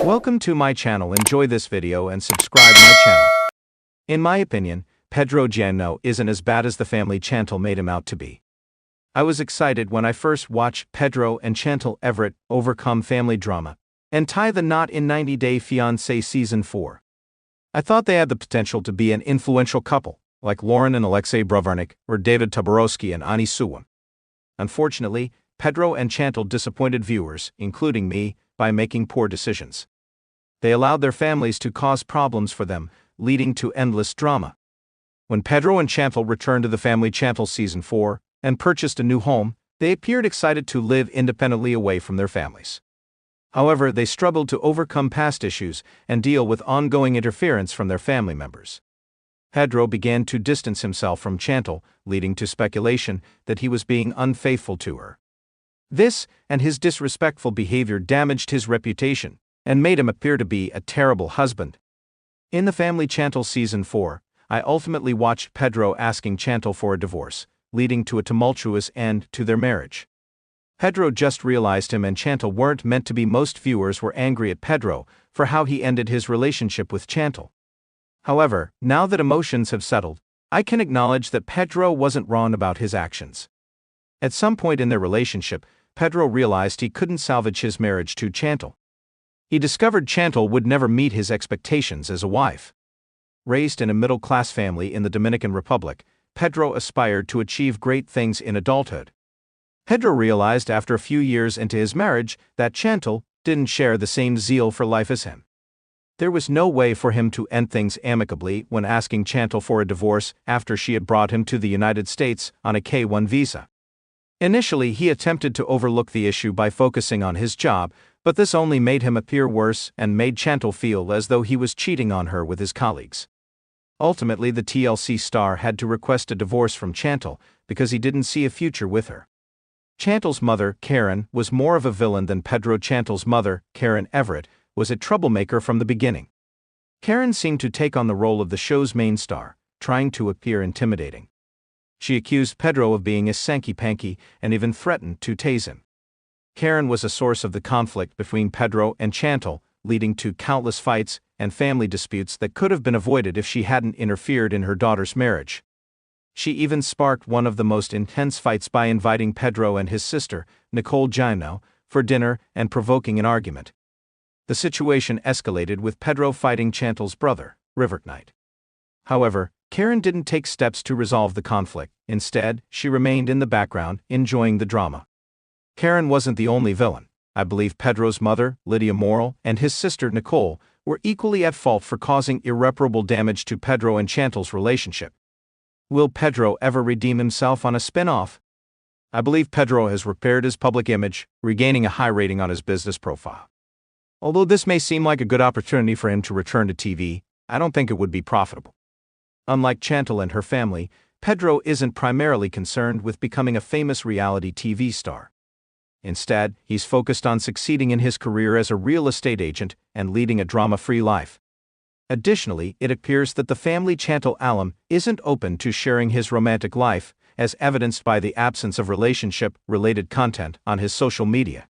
Welcome to my channel. Enjoy this video and subscribe my channel. In my opinion, Pedro Jimeno isn't as bad as the family Chantel made him out to be. I was excited when I first watched Pedro and Chantel Everett overcome family drama and tie the knot in 90 Day Fiancé Season 4. I thought they had the potential to be an influential couple, like Lauren and Alexei Brovarnik or David Toborowski and Ani Suwam. Unfortunately, Pedro and Chantel disappointed viewers, including me, by making poor decisions. They allowed their families to cause problems for them, leading to endless drama. When Pedro and Chantel returned to the family Chantel Season 4 and purchased a new home, they appeared excited to live independently away from their families. However, they struggled to overcome past issues and deal with ongoing interference from their family members. Pedro began to distance himself from Chantel, leading to speculation that he was being unfaithful to her. This and his disrespectful behavior damaged his reputation and made him appear to be a terrible husband. In the family Chantel Season 4, I ultimately watched Pedro asking Chantel for a divorce, leading to a tumultuous end to their marriage. Pedro just realized him and Chantel weren't meant to be. Most viewers were angry at Pedro for how he ended his relationship with Chantel. However, now that emotions have settled, I can acknowledge that Pedro wasn't wrong about his actions. At some point in their relationship, Pedro realized he couldn't salvage his marriage to Chantel. He discovered Chantel would never meet his expectations as a wife. Raised in a middle-class family in the Dominican Republic, Pedro aspired to achieve great things in adulthood. Pedro realized after a few years into his marriage that Chantel didn't share the same zeal for life as him. There was no way for him to end things amicably when asking Chantel for a divorce after she had brought him to the United States on a K-1 visa. Initially, he attempted to overlook the issue by focusing on his job, but this only made him appear worse and made Chantel feel as though he was cheating on her with his colleagues. Ultimately, the TLC star had to request a divorce from Chantel because he didn't see a future with her. Chantel's mother, Karen, was more of a villain than Pedro. Chantel's mother, Karen Everett, was a troublemaker from the beginning. Karen seemed to take on the role of the show's main star, trying to appear intimidating. She accused Pedro of being a sanky-panky and even threatened to tase him. Karen was a source of the conflict between Pedro and Chantel, leading to countless fights and family disputes that could have been avoided if she hadn't interfered in her daughter's marriage. She even sparked one of the most intense fights by inviting Pedro and his sister, Nicole Jimeno, for dinner and provoking an argument. The situation escalated with Pedro fighting Chantel's brother, River Knight. However, Karen didn't take steps to resolve the conflict. Instead, she remained in the background, enjoying the drama. Karen wasn't the only villain. I believe Pedro's mother, Lydia Morrill, and his sister, Nicole, were equally at fault for causing irreparable damage to Pedro and Chantel's relationship. Will Pedro ever redeem himself on a spin-off? I believe Pedro has repaired his public image, regaining a high rating on his business profile. Although this may seem like a good opportunity for him to return to TV, I don't think it would be profitable. Unlike Chantel and her family, Pedro isn't primarily concerned with becoming a famous reality TV star. Instead, he's focused on succeeding in his career as a real estate agent and leading a drama-free life. Additionally, it appears that the family Chantel alum isn't open to sharing his romantic life, as evidenced by the absence of relationship-related content on his social media.